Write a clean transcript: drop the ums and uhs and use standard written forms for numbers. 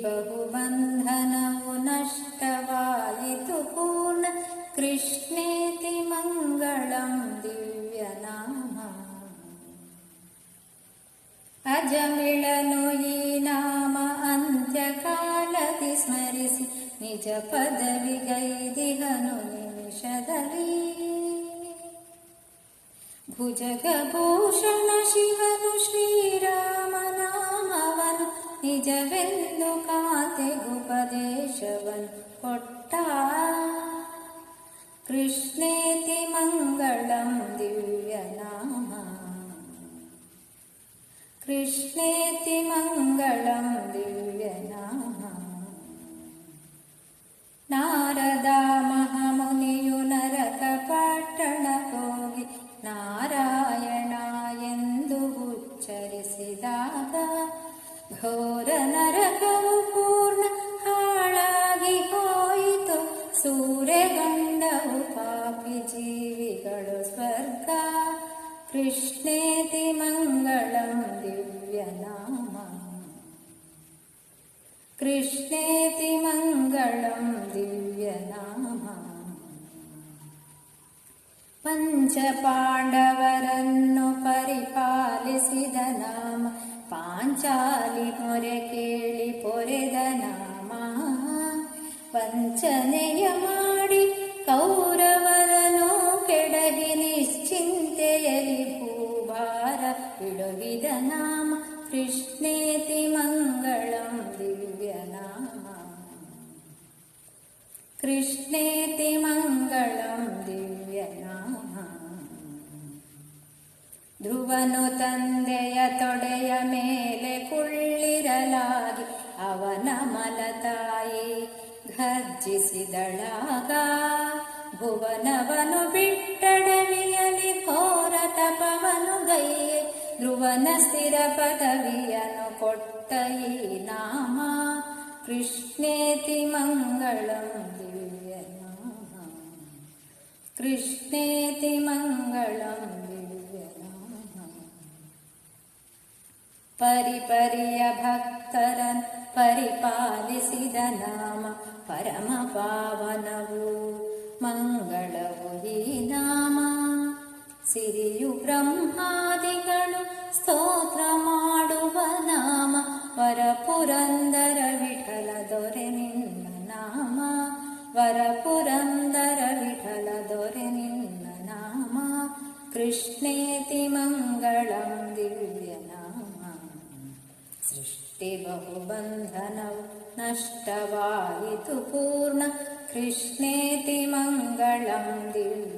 ಬಹುಬಂಧನವು ನಷ್ಟವಾಯಿತು ಪೂರ್ಣ ಕೃಷ್ಣೇತಿ ಮಂಗಳಂ ದಿವ್ಯನಾಮ. ಅಜಮಿಳನು ಈ ನಾಮ ಅಂತ್ಯಕಾಲದಿ ಸ್ಮರಿಸಿ ನಿಜ ಪದವಿಗೈದಿಹನು ನಿಮಿಷದಲ್ಲಿ. ಭುಜಗಭೂಷಣ ಶಿವನು ಶ್ರೀರಾಮನಾಮವನು ನಿಜವೆಂದು ಖಾತೆಗುಪದೇಶವನು ಕೊಟ್ಟ. ಕೃಷ್ಣೇತಿ ಮಂಗಳಂ ದಿವ್ಯನಾಮ. ಕೃಷ್ಣೇತಿ ಮಂಗಳಂ ದಿವ್ಯನಾಮ. ನಾರದ ಮಹಾಮುನಿಯು ನರಕ ಪಟ್ಟಣ ಹೋಗಿ ನಾರಾಯಣ ಎಂದು ಉಚ್ಚರಿಸಿದಾಗ ಘೋರ ನರಕವು ಪೂರ್ಣ ಹಾಳಾಗಿ ಹೋಯಿತು. ಸೂರ್ಯಗಂಡವು ಪಾಪಿ ಜೀವಿಗಳು ಸ್ವರ್ಗ. ಕೃಷ್ಣೇತಿ ಮಂಗಳಂ ದಿವ್ಯನಾಮ. ಕೃಷ್ಣೇತಿ ಮಂಗಳಂ ದಿವ್ಯನಾಮ. ಪಂಚಪಾಂಡವರನ್ನು ಪರಿಪಾಲಿಸಿದ ನಾಮ ಪಾಂಚಾಲಿ ಮೊರೆ ಕೇಳಿ ಪೊರೆದ ನಾಮ. ವಂಚನೆಯ ಮಾಡಿ ಕೌರವರನ್ನು ಕೆಡಗಿ ನಿಶ್ಚಿಂತೆಯಲಿ ಭೂಭಾರ ಬಿಡುಗಿದ ನಾಮ. ಕೃಷ್ಣೇತಿ ಮಂಗಳಂ ದಿವ್ಯನಾಮ. ಕೃಷ್ಣೇತಿ ಮಂಗಳಂ ದಿವ್ಯನಾಮ. ಧ್ರುವನು ತಂದೆಯ ತೊಡೆಯ ಮೇಲೆ ಕುಳ್ಳಿರಲಾಗಿ ಅವನ ಮಲತಾಯಿ ಘರ್ಜಿಸಿದಳಾಗ ಭುವನವನು ಬಿಟ್ಟಡವಿಯಲಿ ಘೋರ ತಪವನು ಗೈಯೆ. ಧ್ರುವನ ಸ್ಥಿರ ಪದವಿಯನ್ನು ಕೊಟ್ಟ ಈ ನಾಮ. ಕೃಷ್ಣೇತಿ ಮಂಗಳಂ ದಿವ್ಯನಾಮ. ಕೃಷ್ಣೇತಿ ಮಂಗಳಂ ದಿವ್ಯನಾಮ. ಪರಿಪರಿಯ ಭಕ್ತರನ್ ಪರಿಪಾಲಿಸಿದ ನಾಮ ಪರಮ ಪಾವನವು ಮಂಗಳವು ಈ ನಾಮ. ಸಿರಿಯು ಬ್ರಹ್ಮಾದಿಗಳು ಸ್ತೋತ್ರ ಮಾಡುವ ನಾಮ. ವರಪುರಂದರ ವಿಠಲ ದೊರೆ ನಿನ್ನ ನಾಮ. ವರಪುರಂದರ ವಿಠಲ ದೊರೆ ನಿನ್ನ ನಾಮ. ಕೃಷ್ಣೇತಿ ಮಂಗಳಂ ದಿವ್ಯನಾಮ. ಸೃಷ್ಟಿ ಬಹುಬಂಧನವು ನಷ್ಟವಾಯಿತು ಪೂರ್ಣ ಕೃಷ್ಣೇತಿ ಮಂಗಳಂ ದಿವ್ಯ